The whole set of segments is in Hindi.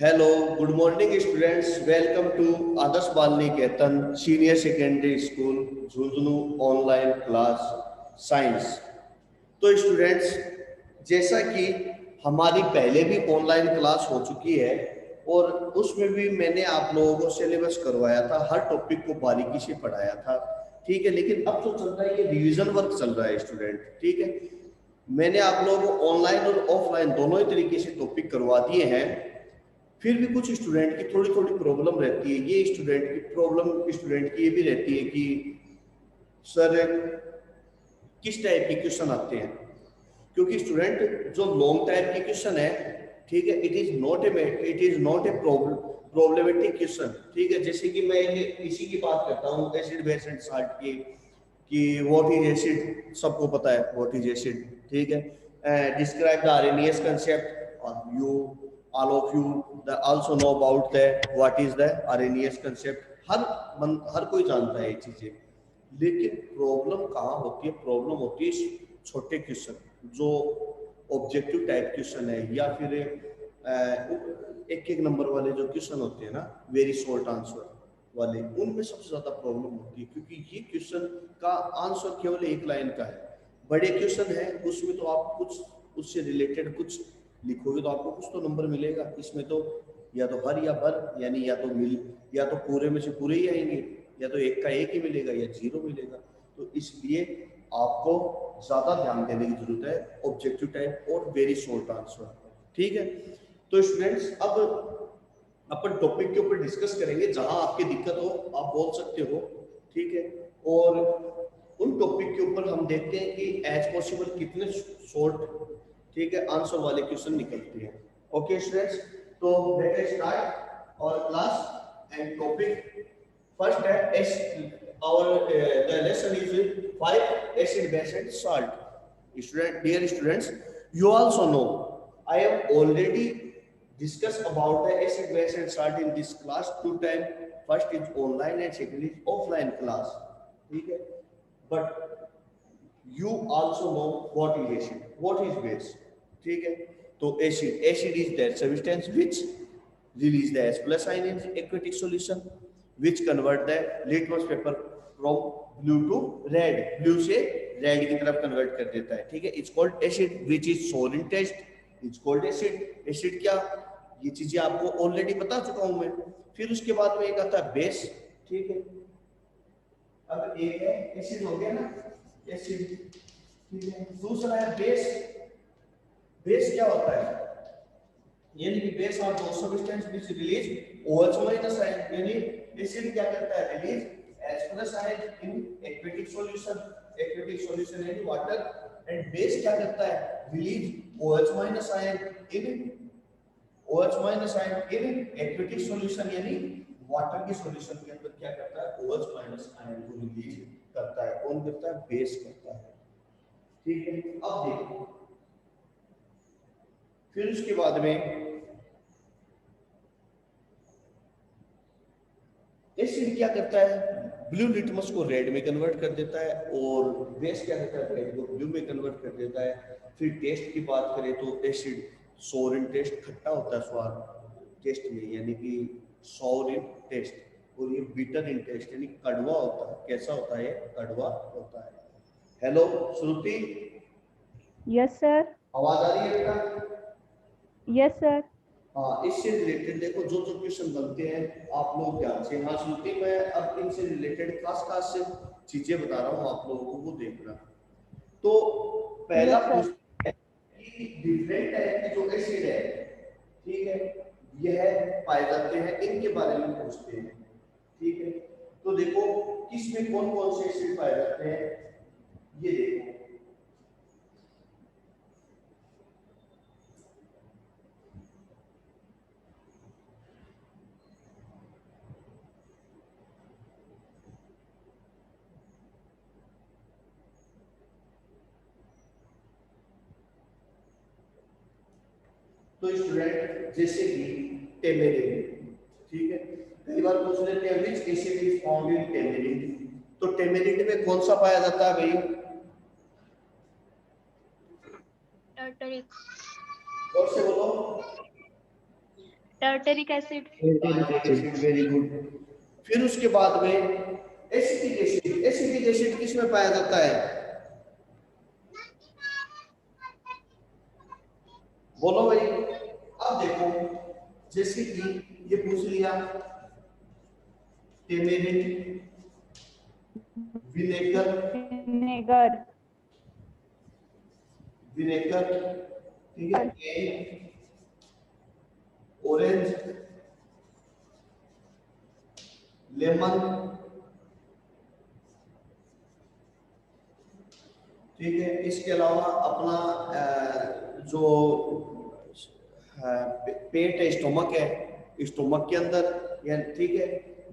Hello, good morning students. Welcome to Adarsh Bal Niketan senior secondary school Jhunjhunu online class science. तो स्टूडेंट्स, जैसा कि हमारी पहले भी ऑनलाइन क्लास हो चुकी है और उसमें भी मैंने आप लोगों को सिलेबस करवाया था, हर टॉपिक को बारीकी से पढ़ाया था। ठीक है, लेकिन अब जो चल रहा है ये रिवीजन वर्क चल रहा है स्टूडेंट। ठीक है, मैंने आप लोगों को ऑनलाइन और ऑफलाइन दोनों ही तरीके से टॉपिक करवा दिए हैं। फिर भी कुछ स्टूडेंट की थोड़ी थोड़ी प्रॉब्लम रहती है। ये स्टूडेंट की प्रॉब्लम स्टूडेंट की ये भी रहती है कि सर किस टाइप के क्वेश्चन आते हैं, क्योंकि स्टूडेंट जो लॉन्ग टाइप के क्वेश्चन है, ठीक है, it is not a problematic question. ठीक है, जैसे कि मैं इसी की बात करता हूँ एसिड बेस एंड साल्ट की, कि व्हाट इज एसिड, सबको पता है व्हाट इज एसिड। ठीक है, डिस्क्राइब द आरएनएस कंसेप्ट, और you all of you also know about the what is the Arrhenius concept. हर कोई जानता है ये चीजें, लेकिन प्रॉब्लम कहाँ होती है? प्रॉब्लम होती है छोटे क्वेश्चन, जो ऑब्जेक्टिव टाइप क्वेश्चन है, या फिर एक एक नंबर वाले जो क्वेश्चन होते हैं ना, वेरी शॉर्ट आंसर वाले, उनमें सबसे ज्यादा प्रॉब्लम होती है, क्योंकि ये क्वेश्चन का आंसर केवल एक लाइन का है। बड़े क्वेश्चन है उसमें तो आप कुछ उससे रिलेटेड कुछ लिखोगे तो आपको कुछ तो नंबर मिलेगा। इसमें तो या तो हर या भर, यानी या तो पूरे में से पूरे ही आएंगे, या तो एक का एक ही मिलेगा या जीरो मिलेगा। तो इसलिए आपको ज्यादा ध्यान देने की जरूरत है ऑब्जेक्टिव टाइप और वेरी शॉर्ट आंसर। ठीक है, तो स्टूडेंट्स अब अपन टॉपिक के ऊपर डिस्कस करेंगे, जहां आपकी दिक्कत हो आप बोल सकते हो। ठीक है, और उन टॉपिक के ऊपर हम देखते हैं कि एज पॉसिबल कितने शॉर्ट, ठीक है, आंसर वाले क्वेश्चन निकलते हैं। ओके स्टूडेंट्स, तो लेट अस स्टार्ट और क्लास एंड टॉपिक। फर्स्ट है the lesson is 5 acid base and salt. Dear students, you also know I have already discussed about the acid base and salt in this class two times. First is online and second is offline class. ठीक है, but you also know what is acid, what is base. ठीक है, तो acid is that substance which release the H plus ion in aquatic solution, which convert the litmus paper from blue to red, blue से red की तरफ convert कर देता है। ठीक है, it's called acid which is sour in taste, it's called acid. acid क्या, ये चीजें आपको ऑलरेडी बता चुका हूं मैं। फिर उसके बाद में एक आता है बेस। ठीक है, अब एक है एसिड हो गया ना, एसिड। ठीक है, दूसरा है बेस। बेस क्या होता है? यानी कि बेस और दो substance which release OH minus ion, यानी एसिड क्या करता है? Release H plus ion in aquatic solution, aquatic solution यानी वाटर। एंड बेस क्या करता है? Release OH minus ion in OH minus ion in aquatic solution, यानी वाटर की सॉल्यूशन के अंदर क्या करता है? OH माइनस आयन को रिलीज करता है। कौन करता है? बेस करता है। ठीक है, अब देखो, फिर उसके बाद में एसिड क्या करता है? ब्लू लिटमस को रेड में कन्वर्ट कर देता है, और बेस क्या करता है? रेड को ब्लू में कन्वर्ट कर देता है। फिर टेस्ट की बात करें तो एसिड सोर इन टेस्ट, खट्टा होता है स्वाद टेस्ट में, यानी कि सोर इन टेस्ट, और ये बिटर इन टेस्ट यानी कड़वा होता है। कैसा होता है? कड़वा होता है। हेलो श्रुति, यस सर। आवाज आ रही है बेटा? Yes sir. हाँ, इससे रिलेटेड देखो जो जो क्वेश्चन बनते हैं आप लोग ध्यान से, हाँ सुनते, मैं अब इनसे रिलेटेड खास खास से चीजें बता रहा हूँ आप लोगों को, वो देखना। तो पहला यस सर। पूछते हैं कि डिफरेंट टाइप के जो एसिड है, ठीक है, यह पाए जाते हैं, इनके बारे में पूछते हैं। ठीक है, तो देखो किसमें कौन कौन से एसिड पाए जाते हैं, ये देखो। तो स्टूडेंट जैसे कि टेमेरिन, ठीक है, कई बार पूछ लेते हैं which acid is found in tamarind. तो टेमेरिन में कौन सा पाया जाता है भाई? टर्टरिक। और से बोलो। Tartaric acid. Acid, very good. फिर उसके बाद में एसिटिक एसिड। एसिटिक एसिड किस में पाया जाता है? बोलो भाई। अब देखो, जैसे कि ये पूछ लिया टेमेरिन, विनेगर, विनेगर, विनेगर, ठीक है, ऑरेंज, लेमन, ठीक है। इसके अलावा अपना जो पेट है, स्टोमक है, स्टोमक के अंदर, या ठीक है,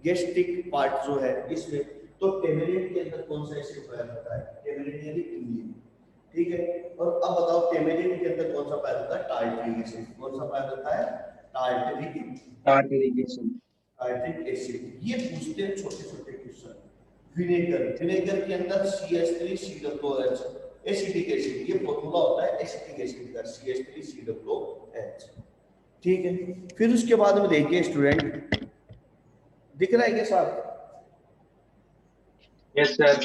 गैस्ट्रिक पार्ट जो है इसमें, तो टेमेरिन के अंदर कौन सा एसिड पाया जाता है? टेमेरिन यानी इमली, ठीक है। और अब बताओ टेमेरिन के अंदर कौन सा पाया जाता है? Tartaric acid. कौन सा पाया जाता है? Tartaric acid. Tartaric acid. ये पूछते हैं छोटे छोटे क्वेश्चन। विनेगर, विनेगर के अंदर CH3COOH, एसिटिक एसिड। ये फॉर्मूला होता है एसिटिक एसिड का, CH3COOH, ठीक है। फिर उसके बाद में देखिए स्टूडेंट, दिख रहा है क्या साहब? Yes sir.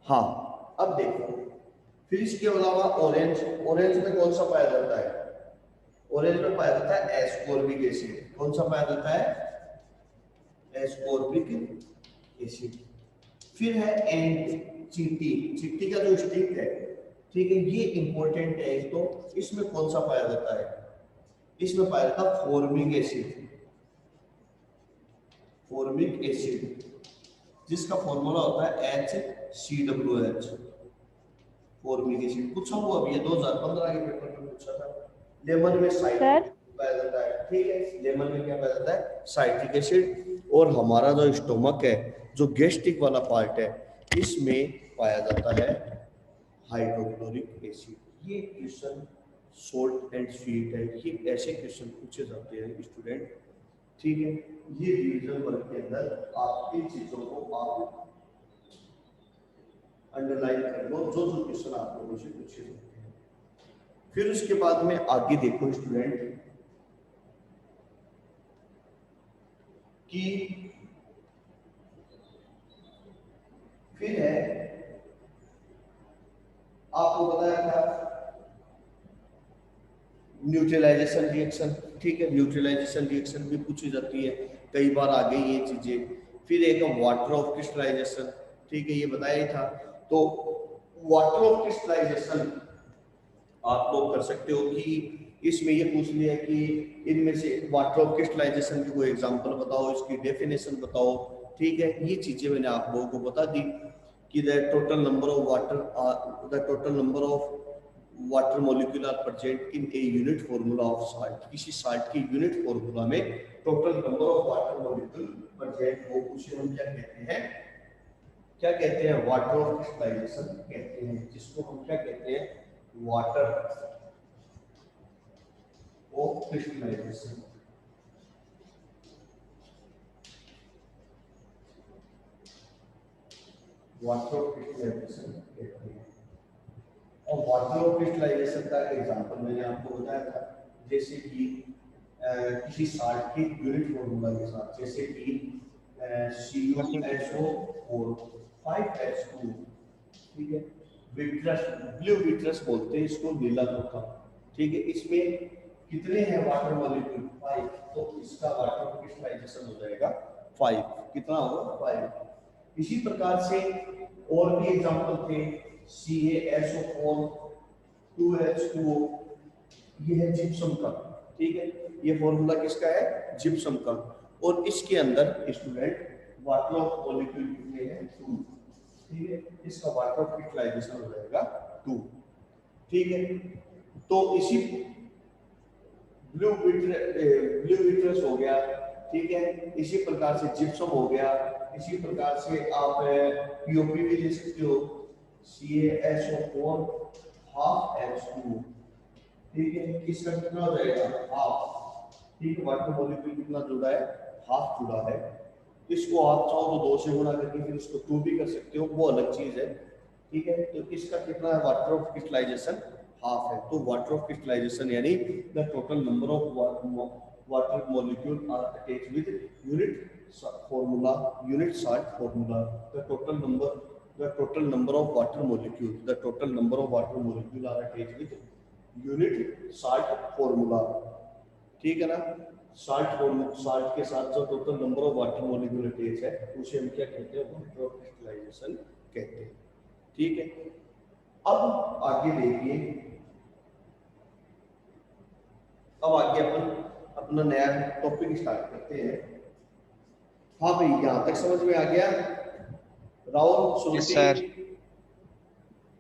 हाँ, अब देखो, फिर इसके अलावा ऑरेंज, ऑरेंज में कौन सा पाया जाता है? ऑरेंज में पाया जाता है एस्कॉर्बिक एसिड। कौन सा पाया जाता है? Ascorbic acid. फिर है एंट, चींटी। चींटी का जो स्टिक है, ठीक है, ये इंपॉर्टेंट है। तो इसमें कौन सा पाया जाता है? इसमें पाया जाता है फॉर्मिक एसिड। फॉर्मिक एसिड, जिसका फॉर्मूला होता है HCOOH। फॉर्मिक एसिड पूछा हुआ अभी, ये 2015 के पेपर में पूछा था। लेमन में साइट्रिक पाया जाता है, ठीक है। लेमन में क्या पाया जाता है? Citric acid. और हमारा जो स्टोमक है, जो गैस्ट्रिक वाला पार्ट है, इसमें पाया जाता है हाइड्रोक्लोरिक एसिड। ये क्वेश्चन शॉर्ट एंड स्वीट है, ये ऐसे क्वेश्चन पूछे जाते हैं स्टूडेंट, ठीक है। ये रिवीजन वर्क के अंदर आप इन चीजों को आप अंडरलाइन कर लो, जो जो क्वेश्चन आप लोगों से पूछे जाते हैं। फिर उसके बाद में आगे देखो स्टूडेंट कि फिर है, आपको बताया था न्यूट्रलाइजेशन रिएक्शन, ठीक है। न्यूट्रलाइजेशन रिएक्शन भी पूछी जाती है, कई बार आ गई ये चीजें। फिर एक वाटर ऑफ क्रिस्टलाइजेशन, ठीक है, ये बताया ही था। तो वाटर ऑफ क्रिस्टलाइजेशन आप लोग कर सकते हो कि इसमें ये पूछ लिया कि इनमें से वाटर ऑफ क्रिस्टलाइजेशन की कोई एग्जांपल बताओ, इसकी डेफिनेशन बताओ, ठीक है। ये चीजें मैंने आप लोगों को बता दी कि the total number of water molecule are present in a unit formula of salt. किसी साल्ट की यूनिट फॉर्मूला में total number of water molecule present हो, उसे हम क्या कहते हैं? क्या कहते हैं? वाटर ऑफ क्रिस्टलाइजेशन कहते हैं, जिसको हम क्या कहते हैं? Water of crystallisation. Water of crystallisation कहते हैं। और वाटर ऑफ क्रिस्टलाइजेशन का एग्जांपल मैंने आपको बताया था, जैसे कि किसी साल्ट के यूनिट फॉर्मूला के साथ, जैसे कि CuSO4 5H2, ठीक है। विट्रस, ब्लू विट्रस बोलते हैं इसको, नीला धोखा, ठीक है। इसमें कितने हैं वाटर मॉलिक्यूल? 5। तो इसका वाटर ऑफ क्रिस्टलाइजेशन हो जाएगा 5। कितना होगा? 5। इसी प्रकार से और भी एग्जांपल थे, CaSO4 2H2O, ये है जिप्सम का, ठीक है। ये फॉर्मूला किसका है? जिप्सम का। और इसके अंदर स्टूडेंट वाटर ऑफ मॉलिक्यूल कितने हैं? 2, ठीक है। इसका वाटर ऑफ क्रिस्टलाइजेशन हो जाएगा 2, ठीक है। तो इसी ब्लू विट्रस हो गया, ठीक है। इसी प्रकार से जिप्सम हो गया, इसी प्रकार से आप पीओपी भी ले सकते हो, CaSO4 हाफ H2, ठीक है। इसका कितना हो जाएगा? हाफ, ठीक है। वाटर मॉलिक्यूल कितना जुड़ा है? हाफ जुड़ा है, इसको आप चाहो तो 2 से गुणा करके फिर उसको 2 भी कर सकते हो, वो अलग चीज है। ठीक है, तो इसका कितना है, वाटर ऑफ क्रिस्टलाइजेशन हाफ है। तो वाटर ऑफ क्रिस्टलाइजेशन यानी the total number of water molecule are attached with unit salt formula. The total number of water molecule are attached with unit salt formula. ठीक है ना, साल्ट के साथ जो total number of water molecule attach है उसे हम क्या कहते हैं, वाटर ऑफ क्रिस्टलाइजेशन कहते हैं। ठीक है, अब आगे देखिए, अब आगे अपन अपना नया टॉपिक स्टार्ट करते हैं। हाँ भाई, यहाँ तक समझ में आ गया? Rahul, yes Shruti, sir.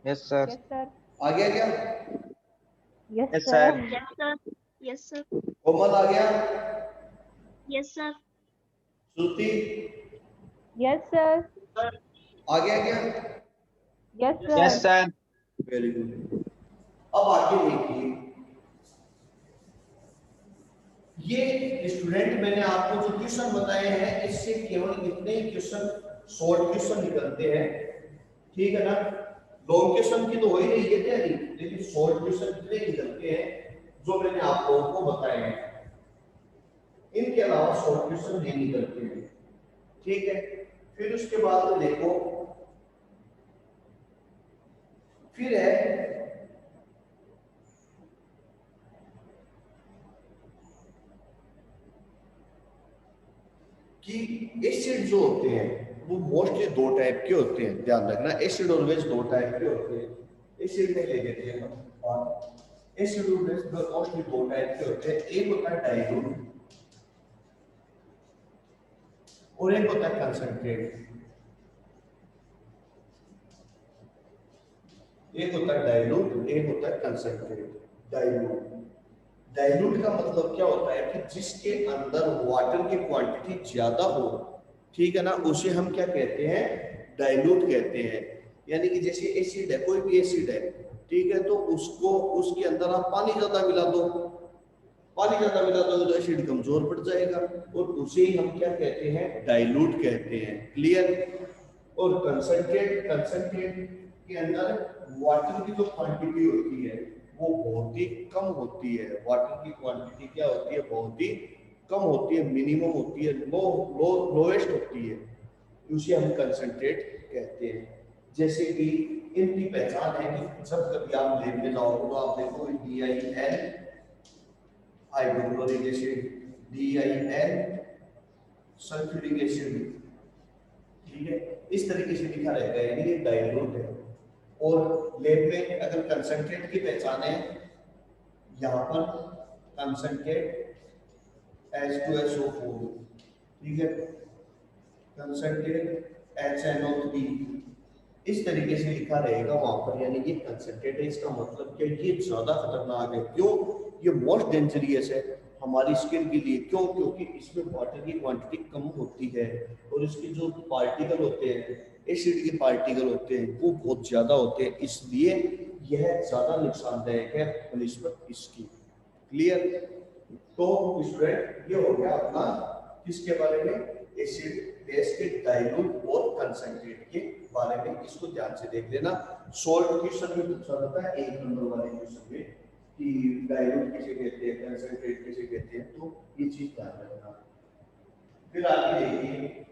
Yes sir. Yes, sir. आ गया क्या? Yes, yes sir. Sir. Yes, sir. Yes, sir. Komal आ गया? Yes, sir. श्रुति Yes, sir. आ गया क्या? Yes, sir. Yes sir. Very good. अब आगे देखिए, ये स्टूडेंट मैंने आपको जो क्वेश्चन बताए हैं इससे केवल इतने ही क्वेश्चन, शॉर्ट क्वेश्चन निकलते हैं। ठीक है ना, लॉन्ग क्वेश्चन की तो हो ही रही है तैयारी, लेकिन शॉर्ट क्वेश्चन इतने निकलते हैं जो मैंने आप लोगों को बताए हैं, इनके अलावा शॉर्ट क्वेश्चन नहीं निकलते हैं। ठीक है, फिर उसके बाद में देखो, फिर है कि एसिड जो होते हैं वो मोस्टली 2 टाइप के होते हैं, ध्यान रखना। एसिड ऑलवेज 2 टाइप के होते हैं। एसिड में ले लेते हैं हम, एसिड ऑलवेज मोस्टली 2 टाइप के होते हैं। एक होता है डाइल्यूट और एक होता है कंसंट्रेट। एक होता है डाइल्यूट, एक होता है कंसंट्रेट। डाइल्यूट का मतलब क्या होता है कि जिसके अंदर वाटर की क्वांटिटी ज्यादा हो, ठीक है ना, उसे हम क्या कहते हैं, डाइल्यूट कहते हैं। यानी कि जैसे एसिड है, कोई भी एसिड है, ठीक है, तो उसको उसके अंदर आप पानी ज्यादा मिला दो, तो एसिड कमजोर पड़ जाएगा और उसे ही हम क्या कहते हैं, डाइल्यूट कहते हैं। क्लियर? और कंसंट्रेट के अंदर वाटर की जो क्वांटिटी होती है वो बहुत ही कम होती है। वाटर की क्वांटिटी क्या होती है, बहुत ही कम होती है, मिनिमम होती है, लोएस्ट होती है, उसे हम कंसंट्रेट कहते हैं। जैसे कि इनकी पहचान है कि जब कभी आप लैब में जाओगे तो आप देखो DIN hydrochloric acid, DIN sulphuric acid, ठीक है, इस तरीके से लिखा रहेगा, यानी ये डाइल्यूट है। और लैब में अगर कंसंट्रेट की पहचान है, यहाँ पर कंसंट्रेट H2SO4, ठीक है, कंसंट्रेट HNO3, इस तरीके से लिखा रहेगा वहां पर, यानी ये कंसंट्रेट है। इसका मतलब क्या, ये ज्यादा खतरनाक है। क्यों? ये मोस्ट डेंजरियस है हमारी स्किन के लिए। क्यों? क्योंकि इसमें वाटर की क्वांटिटी कम होती है और इसके जो पार्टिकल होते हैं, एसिड के पार्टिकल होते हैं, वो बहुत ज्यादा होते हैं, इसलिए यह ज्यादा नुकसानदायक है बनिस्बत इसकी। क्लियर? तो स्टूडेंट, ये हो गया अपना किसके बारे में, एसिड, बेस के, डाइल्यूट और कंसंट्रेट के बारे में। इसको ध्यान से देख लेना। शॉर्ट क्वेश्चन में पूछा जाता है 1 नंबर वाले क्वेश्चन में कि डाइल्यूट किसे कहते हैं, कंसंट्रेट किसे कहते हैं, तो ये चीज ध्यान रखना। फिर आगे देखिए,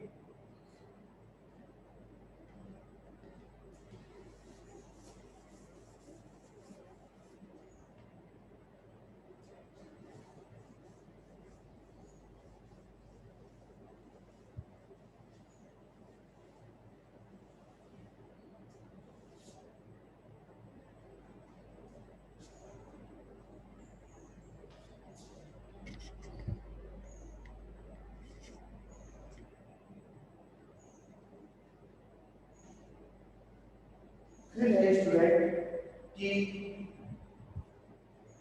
फिर है स्टूडेंट कि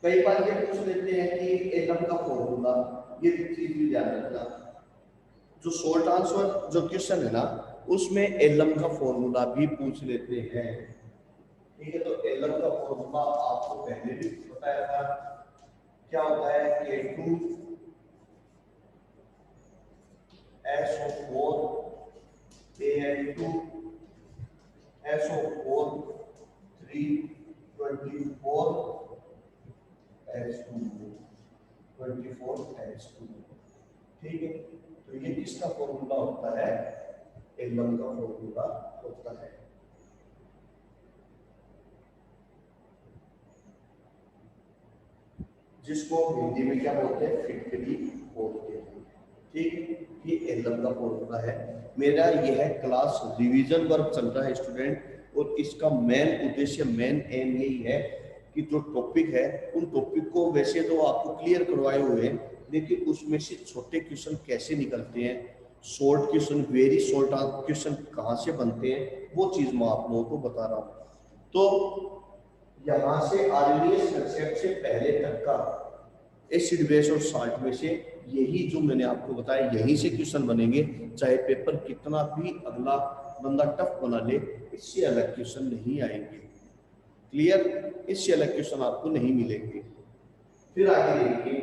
कई बार ये पूछ लेते हैं कि एलएम का फॉर्मूला, ये चीज भी ध्यान रखना। जो शॉर्ट आंसर जो क्वेश्चन है ना, उसमें एलएम का फॉर्मूला भी पूछ लेते हैं। ठीक है, तो एलएम का फॉर्मूला आपको पहले भी बताया था, क्या होता है, K2SO4 N2SO4 324 H2 24H2। ठीक है, तो ये किसका फॉर्मूला होता है? एल्बम का फॉर्मूला होता है। जिसको हिंदी में क्या बोलते हैं? फिटकरी बोलते हैं। ठीक है, ये एल्बम का फॉर्मूला है। मेरा यह है क्लास रिवीजन वर्क चल रहा है स्टूडेंट, और इसका मेन उद्देश्य, मेन एम यही है कि जो टॉपिक है उन टॉपिक को वैसे तो आपको क्लियर करवाए हुए हैं, लेकिन उसमें से छोटे क्वेश्चन कैसे निकलते हैं, short question, very short question कहाँ से बनते हैं, वो चीज मैं आप लोगों को बता रहा हूँ। तो यहाँ से आरएनएस कंसेप्ट से पहले तक का एसिड बेस और साल्ट में से यही जो मैंने आपको बताया, यहीं से क्वेश्चन बनेंगे। चाहे पेपर कितना भी अगला बंदा टफ बना ले, इससे अलग क्वेश्चन नहीं आएंगे। क्लियर? इससे अलग क्वेश्चन आपको नहीं मिलेंगे। फिर आगे देखिए,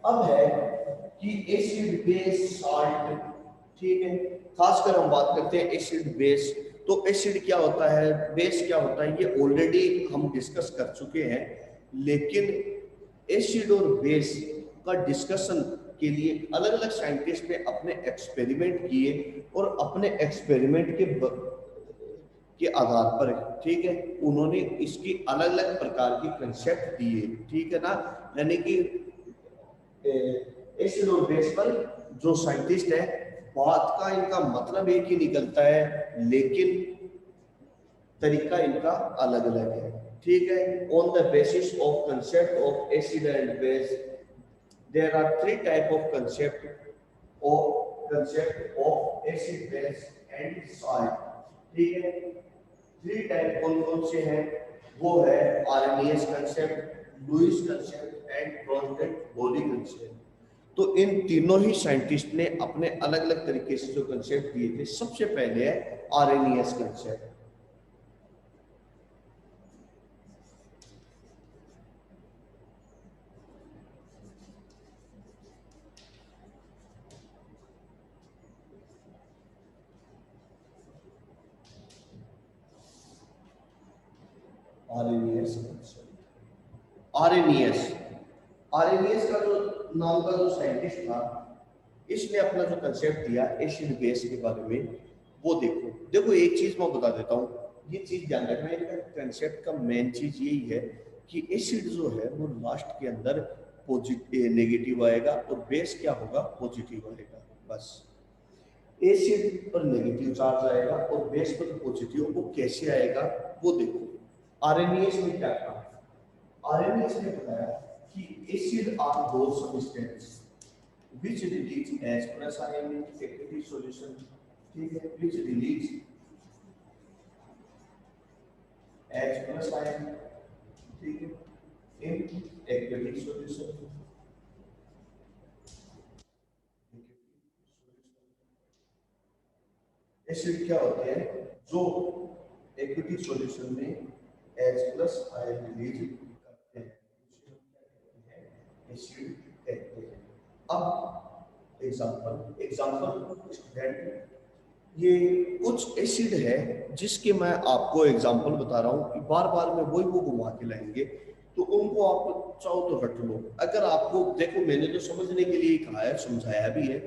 अब है कि एसिड बेस साल्ट। ठीक है, खासकर हम बात करते हैं एसिड बेस। तो एसिड क्या होता है, बेस क्या होता है, ये ऑलरेडी हम डिस्कस कर चुके हैं। लेकिन एसिड और बेस का डिस्कशन के लिए अलग अलग साइंटिस्ट ने अपने एक्सपेरिमेंट किए, और अपने एक्सपेरिमेंट के आधार पर, ठीक है, उन्होंने इसकी अलग अलग प्रकार की कंसेप्ट दिए। ठीक है ना, यानी कि एसिड और बेस पर जो साइंटिस्ट है, बात का इनका मतलब एक ही निकलता है, लेकिन तरीका इनका अलग अलग है। ठीक है, on the basis of concept of acid and base there are three type of concept of acid base and salt. ठीक है, थ्री टाइप कौन कौन से हैं? वो है Arrhenius concept, Lewis concept and Bronsted Lowry concept. तो इन तीनों ही साइंटिस्ट ने अपने अलग अलग तरीके से जो कंसेप्ट दिए थे। सबसे पहले है Arrhenius concept. Arrhenius concept. Arrhenius का जो नाम का जो साइंटिस्ट था, इसने अपना जो कंसेप्ट दिया एसिड बेस के बारे में, वो देखो एक चीज मैं बता देता हूँ, ये चीज ध्यान रखना। इनका कंसेप्ट का मेन चीज यही है कि एसिड जो है वो लास्ट के अंदर पॉजिटिव नेगेटिव आएगा, और बेस क्या होगा? पॉजिटिव आएगा। बस एसिड पर नेगेटिव चार्ज आएगा और बेस पर पॉजिटिव, वो कैसे आएगा वो देखो। आरएनएस में क्या था? आरएनएस ने बताया कि acid are those substance which release H plus ion in aqueous solution, ठीक है, which release H plus ion, ठीक है, in aqueous solution। एसिड क्या होते हैं? जो aqueous solution में H plus ion रिलीज करते हैं, एसिड कहते हैं। अब एग्जाम्पल स्टूडेंट, ये कुछ एसिड है जिसके मैं आपको एग्जाम्पल बता रहा हूँ कि बार बार में वही वो घुमा के लाएंगे, तो उनको आप चाहो तो रट लो। अगर आपको देखो, मैंने तो समझने के लिए कहा है, समझाया भी है।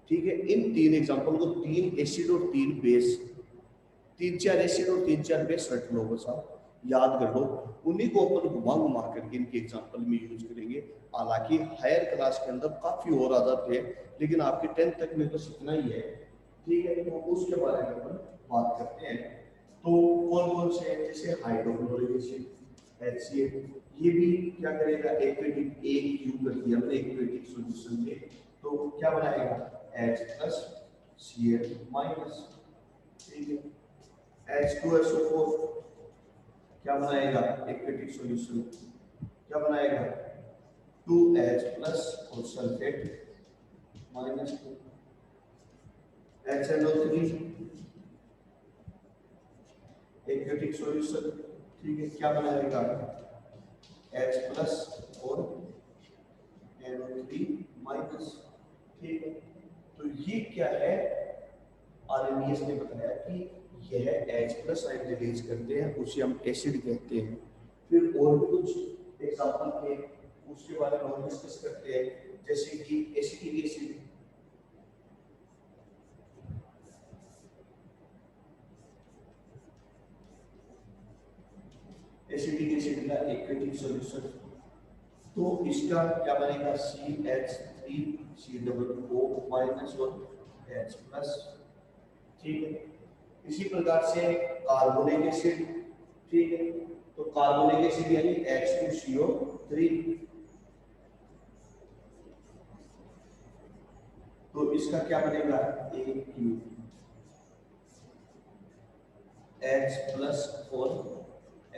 ठीक है, इन तीन एग्जाम्पल को, तीन एसिड और तीन बेस, तीन चार एसिड और तीन चार बेस रट लो, बस आप याद कर लो। उन्हीं को अपन घुमा घुमा करके इनके एग्जाम्पल में यूज करेंगे। हालांकि हायर क्लास के अंदर काफी और आदत है, लेकिन आपके 10th तक में बस इतना ही है। ठीक है, तो उसके बारे में अपन बात करते हैं। तो कौन कौन से हैं? जैसे हाइड्रोक्लोरिक एसिड HCl, ये भी क्या करेगा? एक्वेटिक, एक क्यू कर दिया हमने एक्वेटिक सॉल्यूशन में, तो क्या बनाएगा? H+Cl-। ठीक है, H2SO4 क्या बनाएगा? एक्वेटिक सॉल्यूशन क्या बनाएगा? 2H+ और सल्फेट -2। HNO3 एक्वेटिक सॉल्यूशन, ठीक है, क्या बनाएगा? H+ और NO3-। ठीक है, तो ये क्या है? आर्हेनियस ने बताया कि यह H+ आयन रिलीज करते हैं, उसे हम एसिड कहते हैं। फिर और भी कुछ एग्जांपल थे, उसके बारे में हम डिस्कस करते हैं, जैसे कि एसिटिक एसिड। एसिटिक एसिड का एक्वेटिक सॉल्यूशन, तो इसका क्या बनेगा, CH3COO- और H+। ठीक है, इसी प्रकार से कार्बोनिक एसिड। ठीक है, तो कार्बोनिक एसिड यानी H2CO3, तो इसका क्या बनेगा, AQ H+ और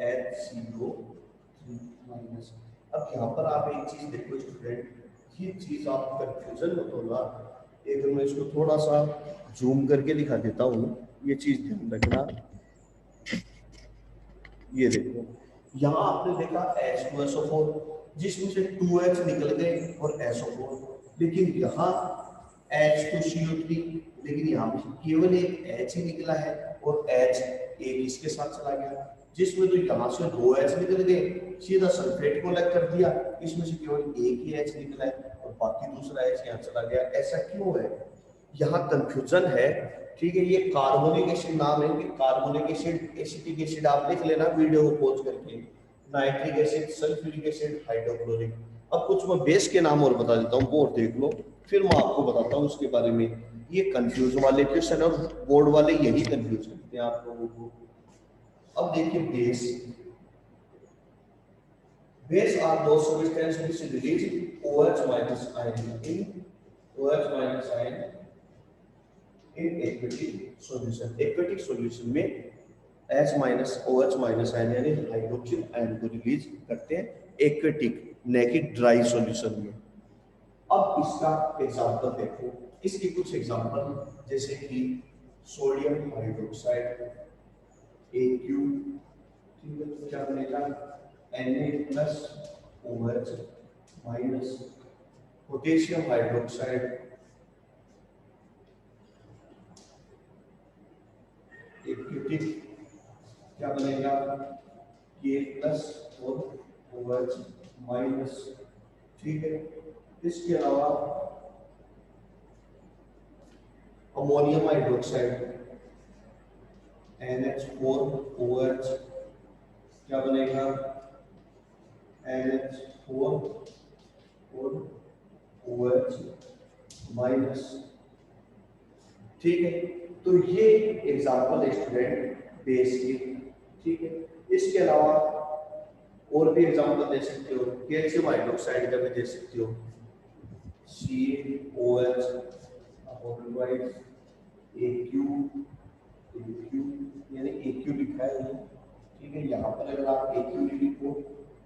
HCO3-। अब यहाँ पर आप एक चीज देखो स्टूडेंट, ये चीज आप कंफ्यूजन मत होना। एक मैं इसको थोड़ा सा जूम करके दिखा देता हूँ, ये चीज ध्यान रखना। ये देखो, यहाँ आपने देखा H2SO4, जिसमें से 2H निकल गए और SO4, लेकिन यहाँ H2CO3, लेकिन यहाँ पे केवल एक H ही निकला है और H एक इसके साथ चला गया, जिसमें तो यहाँ से 2H निकल गए, सीधा सल्फेट को अलग कर दिया, इसमें से केवल एक ही H निकला है और बाकी दूसरा H यहाँ चला गया। ऐसा क्यों है, यहाँ कंफ्यूजन है। ठीक है, ये कार्बोनिक एसिड नाम है कि कार्बोनिक एसिड, एसिटिक एसिड आप लिख लेना वीडियो को पॉज करके, nitric acid, sulphuric acid, hydrochloric. अब कुछ मैं बेस के नाम और बता देता हूँ, वो और देख लो, फिर मैं आपको बताता हूँ उसके बारे में। ये कंफ्यूज वाले क्वेश्चन और बोर्ड वाले यही कंफ्यूज करते हैं आप लोगों को। अब देखिए base, base are those substance which release OH- ion in OH- ion in aquatic solution। Aquatic solution में OH- आयन यानी हाइड्रोक्सिल आयन को रिलीज करते हैं एक्वेटिक, न कि ड्राई सॉल्यूशन में। अब इसका एग्जांपल देखो, इसकी कुछ एग्जांपल जैसे कि सोडियम हाइड्रोक्साइड AQ, ठीक है, तो क्या बनेगा, Na+OH-, पोटेशियम हाइड्रोक्साइड एक्वेटिक, क्या बनेगा, K+ और OH-। ठीक है, इसके अलावा अमोनियम हाइड्रोक्साइड NH4OH, क्या बनेगा, NH4 और OH-। ठीक है, तो ये एग्जांपल स्टूडेंट बेस की। ठीक है, इसके अलावा और भी एग्जांपल दे सकते हो, कैल्शियम हाइड्रोक्साइड का भी दे सकते हो, CaOH AQ यानी AQ लिखा है ये। ठीक है, यहाँ पर अगर आप AQ लिखो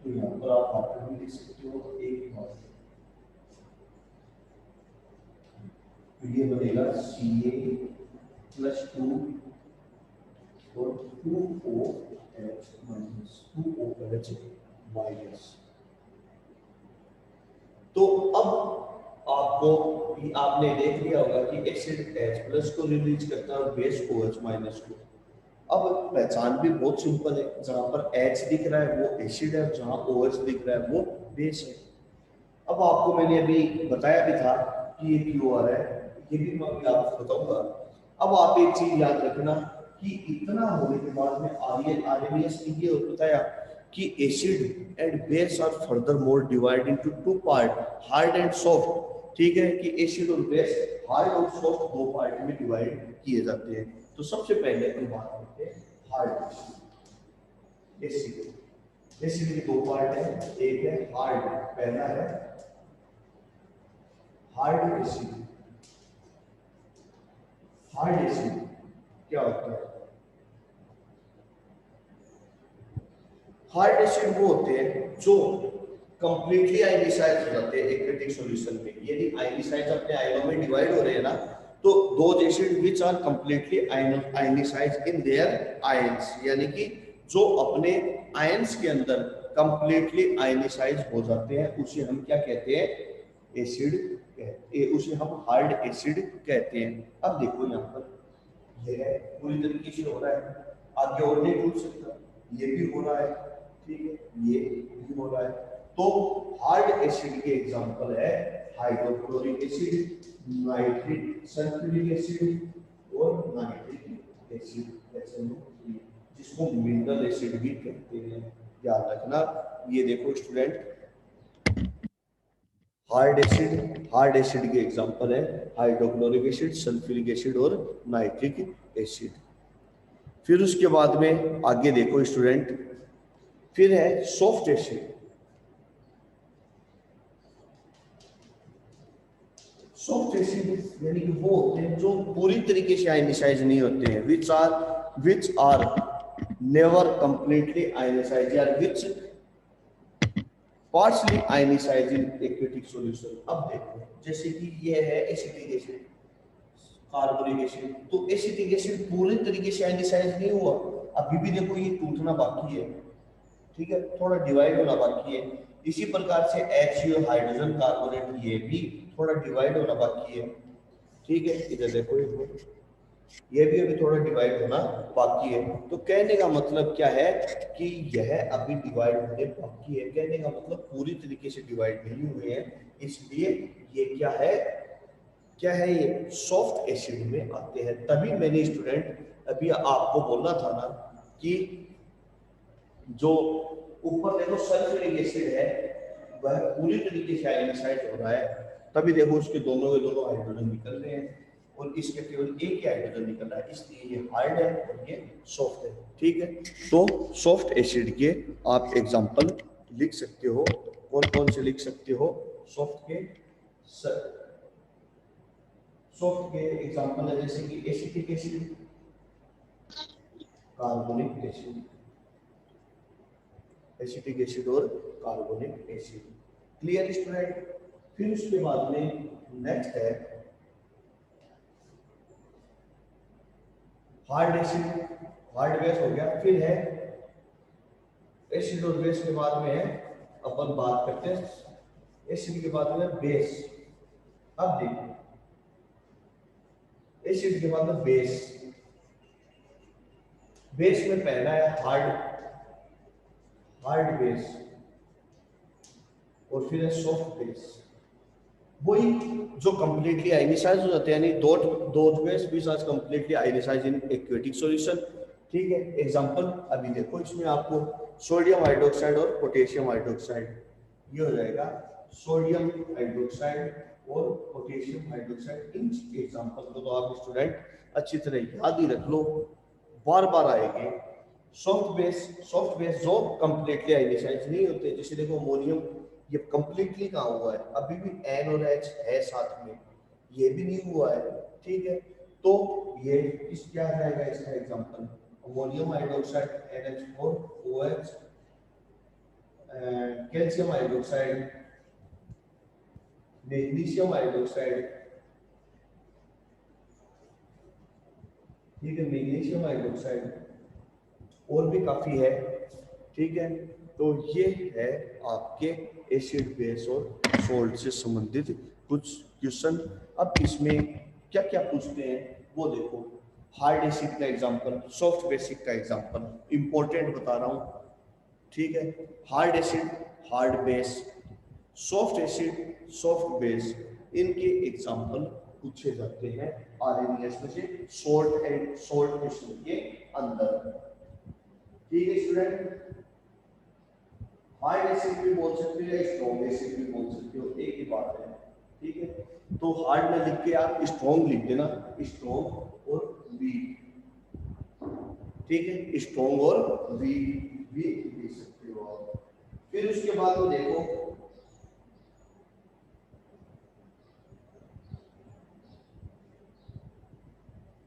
तो यहाँ पर आप वाटर भी लिख सकते हो, एक बार तो ये बनेगा Ca+2 और 2OH-। तो अब आपको आपने देख लिया होगा कि एसिड H+ को रिलीज करता है और बेस OH- को। अब पहचान भी बहुत सिंपल है, जहां पर H दिख रहा है वो एसिड है, जहां OH दिख रहा है वो बेस है। अब आपको मैंने अभी बताया भी था कि ये क्यों आ रहा है, ये भी मैं अभी आपको बताऊंगा। अब आप एक चीज याद रखना कि इतना होने के बाद में आर्हेनियस ने ये बताया कि acid and base are furthermore divide into two part, hard and soft. ठीक है, कि एसिड और बेस हार्ड और सॉफ्ट दो पार्ट में डिवाइड किए जाते हैं। तो सबसे पहले हम बात करते हैं हार्ड एसिड। एसिड के दो पार्ट है, एक है हार्ड, पहला है हार्ड एसिड। हार्ड एसिड क्या होता है, हार्ड एसिड वो होते हैं जो कंप्लीटली आयनिसाइज हो जाते हैं एक्वेटिक सॉल्यूशन में। यदि आयनिसाइज अपने आयनों में डिवाइड हो रहे हैं ना, तो those acid which are completely ionise in their ions, यानी कि जो अपने आयंस के अंदर कंप्लीटली आयनिसाइज हो जाते हैं, उसे हम क्या कहते हैं, एसिड कहते हैं, उसे हम हार्ड एसिड कहते हैं। अब देखो यहाँ पर ये है, पूरी तरीके से हो रहा है, आगे और नहीं टूट सकता, ये भी हो रहा है, ठीक है, ये भी हो रहा है। तो हार्ड एसिड के एग्जांपल है hydrochloric acid, nitric sulphuric acid और नाइट्रिक एसिड, SNO3, जिसको मिनरल एसिड भी कहते हैं, याद रखना। ये देखो स्टूडेंट, हार्ड एसिड के एग्जांपल है हाइड्रोक्लोरिक एसिड, सल्फ्यूरिक एसिड और नाइट्रिक एसिड। फिर उसके बाद में आगे देखो स्टूडेंट, फिर है सॉफ्ट एसिड। सॉफ्ट एसिड यानी कि वो होते हैं जो पूरी तरीके से आयनिसाइज नहीं होते हैं, which are never completely ionized या which partially ionized in aquatic solution। अब देखो जैसे कि ये है एसिटिक एसिड, कार्बोनिक एसिड, तो एसिटिक एसिड पूरी तरीके से आयनिसाइज नहीं हुआ, अभी भी देखो ये टूटना बाकी है, ठीक है, थोड़ा डिवाइड होना बाकी है। इसी प्रकार से HCl हाइड्रोजन कार्बोनेट, ये भी थोड़ा डिवाइड होना बाकी है, ठीक है, इधर देखो ये भी अभी थोड़ा डिवाइड होना बाकी है। तो कहने का मतलब क्या है कि यह अभी डिवाइड होने बाकी है, कहने का मतलब पूरी तरीके से डिवाइड नहीं हुए हैं, इसलिए ये क्या है ये सॉफ्ट एसिड में आते हैं। तभी मैंने स्टूडेंट अभी आपको बोलना था ना कि जो ऊपर देखो सल्फ्यूरिक एसिड है वह पूरी तरीके से आयनाइज हो रहा है, तभी देखो उसके दोनों के दोनों हाइड्रोजन निकल रहे हैं और इसके केवल एक ही हाइड्रोजन निकल रहा है, इसलिए ये हार्ड है और ये सॉफ्ट है, ठीक है। तो सॉफ्ट एसिड के आप एग्जांपल लिख सकते हो, कौन कौन से लिख सकते हो सॉफ्ट के? सॉफ्ट के एग्जांपल है जैसे कि acetic acid, carbonic acid, acetic acid और कार्बोनिक एसिड। Clear student? फिर उसके बाद में नेक्स्ट है हार्ड एसिड, हार्ड बेस हो गया। फिर है एसिड और बेस के बाद में है अपन बात करते हैं एसिड के बाद में बेस। अब देखिए एसिड के बाद में बेस, बेस में पहला है हार्ड बेस और फिर है सॉफ्ट बेस, वही जो कंप्लीटली आयनिसाइज हो जाते हैं, यानी डॉट बेस भी साथ completely ionise in aquatic solution, ठीक है। एग्जांपल अभी देखो इसमें आपको सोडियम हाइड्रोक्साइड और पोटेशियम हाइड्रोक्साइड, ये हो जाएगा सोडियम हाइड्रोक्साइड और पोटेशियम हाइड्रोक्साइड। इन एग्जांपल को तो आप स्टूडेंट अच्छी तरह याद ही रख लो, बार बार आएंगे। सॉफ्ट बेस जो कंप्लीटली आयनिसाइज नहीं होते, जैसे देखो अमोनियम, ये कंप्लीटली कहाँ हुआ है, अभी भी N और H है साथ में, ये भी नहीं हुआ है, ठीक है। तो ये इस क्या रहेगा इसका example, ammonium hydroxide NH4 OH, calcium hydroxide, magnesium hydroxide, ठीक है, मैग्नीशियम हाइड्रोक्साइड और भी काफी है, ठीक है। तो ये है आपके एसिड बेस और सॉल्ट से संबंधित कुछ क्वेश्चन। अब इसमें क्या क्या पूछते हैं वो देखो, हार्ड एसिड का एग्जांपल, सॉफ्ट बेसिक का एग्जांपल, इंपॉर्टेंट बता रहा हूं, ठीक है। Hard acid, hard base, soft acid, soft base, इनके एग्जांपल पूछे जाते हैं आरएनएस में से सॉल्ट क्वेश्चन के अंदर, ठीक है स्टूडेंट। हार्ड एसिड भी बोल सकते हो या स्ट्रॉन्ग एसिड भी बोल सकते हो, एक ही बात है, ठीक है। तो हार्ड में लिख के आप स्ट्रॉन्ग लिख देना, स्ट्रॉन्ग और वीक, ठीक है, स्ट्रॉन्ग और वीक भी लिख सकते हो आप। फिर उसके बाद में देखो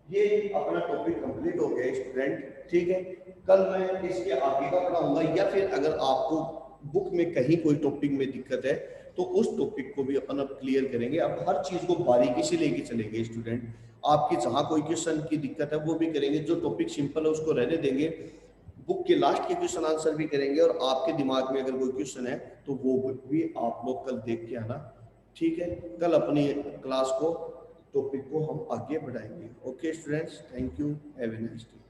ये अपना टॉपिक कंप्लीट हो गया स्टूडेंट, ठीक है। कल मैं इसके आगे का पढ़ाऊंगा, या फिर अगर आपको बुक में कहीं कोई टॉपिक में दिक्कत है तो उस टॉपिक को भी अपन अब क्लियर करेंगे। अब हर चीज को बारीकी से लेके चलेंगे स्टूडेंट, आपकी जहां कोई क्वेश्चन की दिक्कत है वो भी करेंगे, जो टॉपिक सिंपल है उसको रहने देंगे, बुक के लास्ट के क्वेश्चन आंसर भी करेंगे, और आपके दिमाग में अगर कोई क्वेश्चन है तो वो भी आप लोग कल देख के आना, ठीक है। कल अपनी क्लास को टॉपिक को हम आगे बढ़ाएंगे। Okay students, thank you, have a nice day.